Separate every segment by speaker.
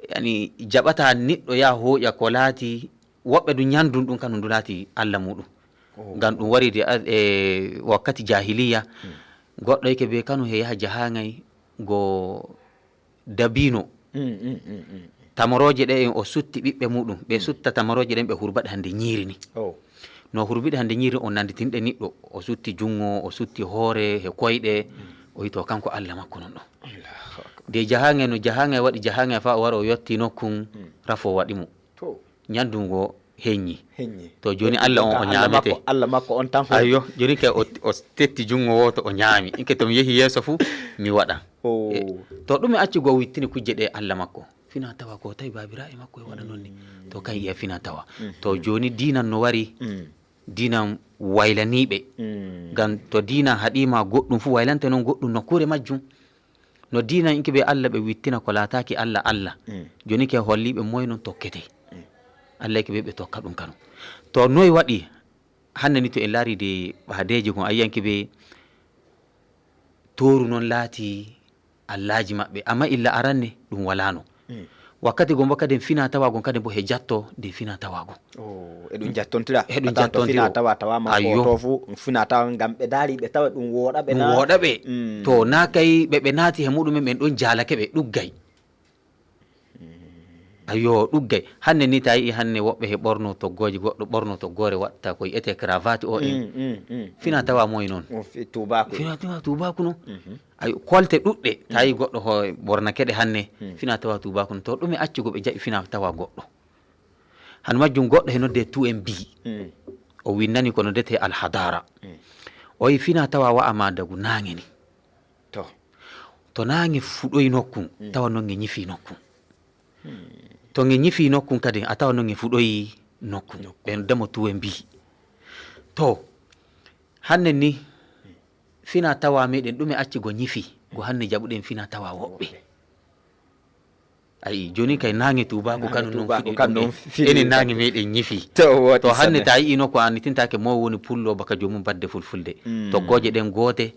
Speaker 1: yani jaɓata neɗɗo ya hoƴa ko laati woɓɓe ɗum ñandum ɗum kan ɗum laati Allah muɗum ngam ɗum waride wakkati jahiliya goɗɗo yake be kanu he yaha jahangay go dabino tamoroje ɗe en o sutti ɓiɓɓe muɗum ɓe sutta tamoroje ɗen ɓe hurbaɗe hande ñiiri ni no hurbiɗe hande ñiiri o nanditinɗe niɗɗo o sutti jungo o sutti hoore he koyɗe o wi to kanko Allah makko non ɗo de jahangay no jahangay waɗi jahangay fa o wara o yetti nokkun rafo waɗi mo ñandum ngo heññi to joni Allah on o ñamete
Speaker 2: Allah makko on tan
Speaker 1: ayo joni kay o tetti jungo woto o ñaami inke to mi yehi yeeso fu mi waɗan to ɗum e acci go wittini kujje ɗe Allah makko fina tawa ko tawi babiraɓe makko e waɗa noon ni to kay iya fina tawa to joni dinan no wari dinan waylaniɓe ngam to dinan haɗima goɗɗum fu waylante noon goɗɗum nokkure majjum no dinan inke ɓe Allah ɓe wittina ko laataki Allah Allah joni ke holliɓe moye noon tokkete Allah yake ɓe tokka ɗum kanu to noye waɗi hande ni to en laari de ɓaadeji kon ayiyanke ɓe toru noon laati allaji maɓɓe amma illa aranne ɗum walano wakkati gon bo kadi fina tawagon kadi bo he jatto de fina tawagon
Speaker 2: eɗum jattontira fina tawa tawama to fu fina tawa ngam ɓe daari ɓe tawa ɗum woɗaɓe
Speaker 1: ɗum woɗaɓe to na kay ɓe naati he muɗumen ɓen ɗon jalake ɓe ɗuggay ayo ɗuggay hande ni ta yi hande woɓɓe he ɓorno toggoji goɗɗo ɓorno toggore watta ko yiyete cravate o en fina tawa moye noon fina tawa tubaku no ayo kolte ɗuɗɗe ta yi goɗɗo ho ɓornake ɗe hande fina tawa tubaku no to ɗum e accugo ɓe jaɓi fina tawa goɗɗo han majjum goɗɗo he nodde 2MB o winnani ko noddete alhadara o yi fina tawa wa'ama dagu nange ni to nange fuɗoyi nokkun tawa noon nge ñifi nokkun to nge ñifi nokkun kadi a tawa noon nge fuɗoyi nokkun ɓen demo 2MB to hande ni fina tawa meɗen ɗume acci go ñifi go hande jaɓuɗen fina tawa woɓɓe ayi joni kay nange tubaku kanu noon fuɗi ene nange meɗen ñifi to hande ta yii nokku annitintake mo woni pullo baka jomum badde fulfulde toggoje ɗen goote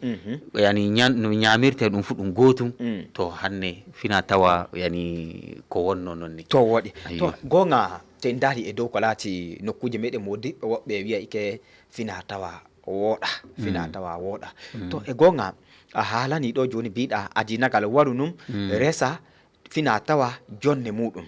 Speaker 1: yani no ñamirte ɗum fu ɗum gootum to hande fina tawa yani ko wonno noon ni
Speaker 2: to waɗi to gonga te en daari e dow ko laati nokkuje meɗen modiɓɓe woɓɓe wiya ike fina tawa wooɗa fina tawa wooɗa to e gonga a haalani ɗo joni mbiɗa adinagal waru num resa fina tawa jonne muɗum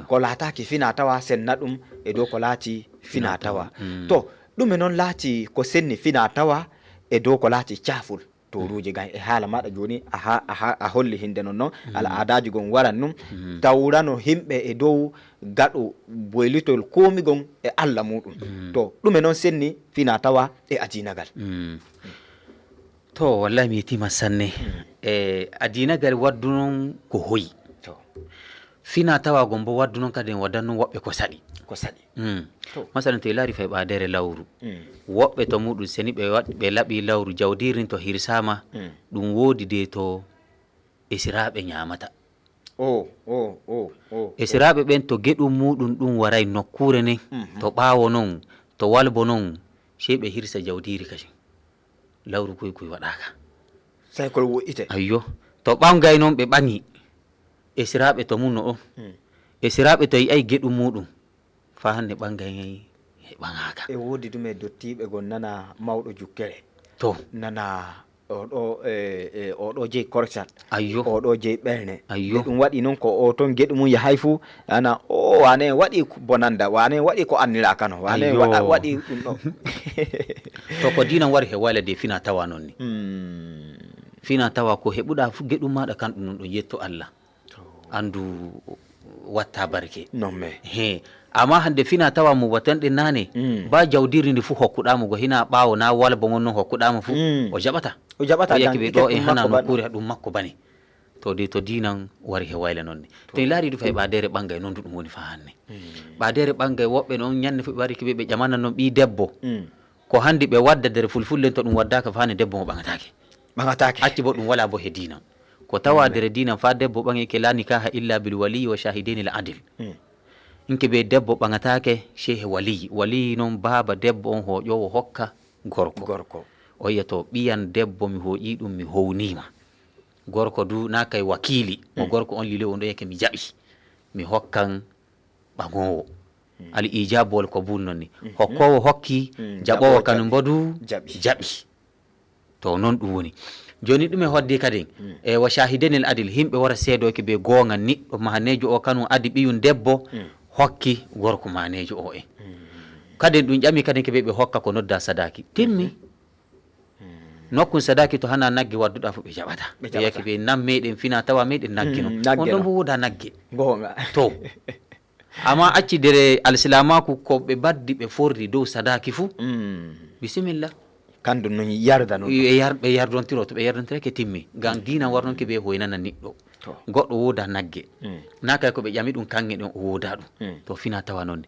Speaker 2: ko laataki fina tawa senna ɗum e dow ko laati fina tawa to ɗume noon laati ko senni fina tawa e dow ko laati caaful toruji gam e haala maɗa joni a holli hinde non noon al'adaji gon waran num tawrano himɓe e dow gaɗo boylitol komigon e Allah muɗum to ɗume noon senni fina tawa e adinagal
Speaker 1: to wallahi mi yetima sanne e adinagal waddu noon ko hoyi fina tawa gon bo waddu noon kadi en wadanno woɓɓe ko saɗi masalan to e laari fay ɓaadere lawru woɓɓe to muɗum seni ɓe laaɓi lawru jawdirin to hirsama ɗum woodi de to esiraɓe ñamata esiraɓe ɓen to geɗum muɗum ɗum waray nokkure nden to ɓaawo noon to walbo noon sey ɓe hirsa jawdiri kadi lawru koy waɗaka
Speaker 2: say kol wo'ite
Speaker 1: ayyo to ɓangay noon ɓe ɓangi esiraɓe to mum no ɗon esiraɓe to yi'ay geɗum muɗum fa hande ɓangay e ɓangaka
Speaker 2: e woodi ɗum e dottiɓe gon nana mawɗo jukkere
Speaker 1: to
Speaker 2: nana oɗo jeyi korsat
Speaker 1: ayyo
Speaker 2: oɗo jeyi ɓerne
Speaker 1: ayyo
Speaker 2: ɗum waɗi noon ko o toon geɗu mum yahay fuu ana wane waɗi bonanda wane waɗi ko anniraka no wane waɗi ɗum ɗo
Speaker 1: to ko dinan wari he waylade fina tawa noon ni fina tawa ko heɓuɗa fu geɗum maɗa kan ɗum ɗon yetto Allah andu watta barke
Speaker 2: non mais
Speaker 1: he amma hande fina tawa mo watanɗe nane ba jawdiri ndi fu hokkuɗamo go hina ɓaawo na walbo gon noon hokkuɗamo fu o jaɓata yake ɓe ɗo e hana nokkure ɗum makko bane to de to dinan wari he wayla noon ni to en laari du fay ɓaadere ɓangay noon ɗum woni fa hanne ɓaadere ɓangay woɓɓe noon ñande fu ɓe wari keɓe ɓe ƴamanan noon ɓi debbo ko handi ɓe wadda nder fulfullen to ɗum waddaka fa hande debbo mo ɓagatake acci bo ɗum wala bo he dinan ko tawa dere dinan fa debbo ɓange ke la nikaha illa bil waliyi wa shahideni l adil inke ɓe debbo ɓagatake chehe waliyi noon baaba debbo on hoƴowo hokka gorko o yiya to ɓiyan debbo mi hoƴi ɗum mi hownima gorko du na kay wakili mo gorko on lile on ɗo yake mi jaɓi mi hokkan ɓagowo al ijabu wal qabul nonni hokkowo hokki jaɓowo kanum bodu jaɓi to non ɗum woni joni ɗume hoddi kadi e wa shahidenil adil himɓe wara seedoke be gongal niɗɗo mahanejo o kanum adi ɓiyum debbo hokki gorko manejo o en kadi ɗum ƴami kadi keɓe ɓe hokka ko nodda sadaki timmi nokkun sadaki to hana nagge wadduɗa fo ɓe jaɓata ɓe yaki ɓe nam meɗen fina tawa meɗen naggino on ɗon bo woda nagge to amma accidere alsilamaku ko ɓe baddi ɓe forri dow sadaki fuu bisimilla
Speaker 2: kandu non yarda non
Speaker 1: ɓe yardontiro to ɓe yardontirake timmi ngam dina warnonke ɓe hoynana niɗɗo goɗɗo woda nagge na kay ko ɓe ƴami ɗum kange ɗon o woda ɗum to fina tawa nonne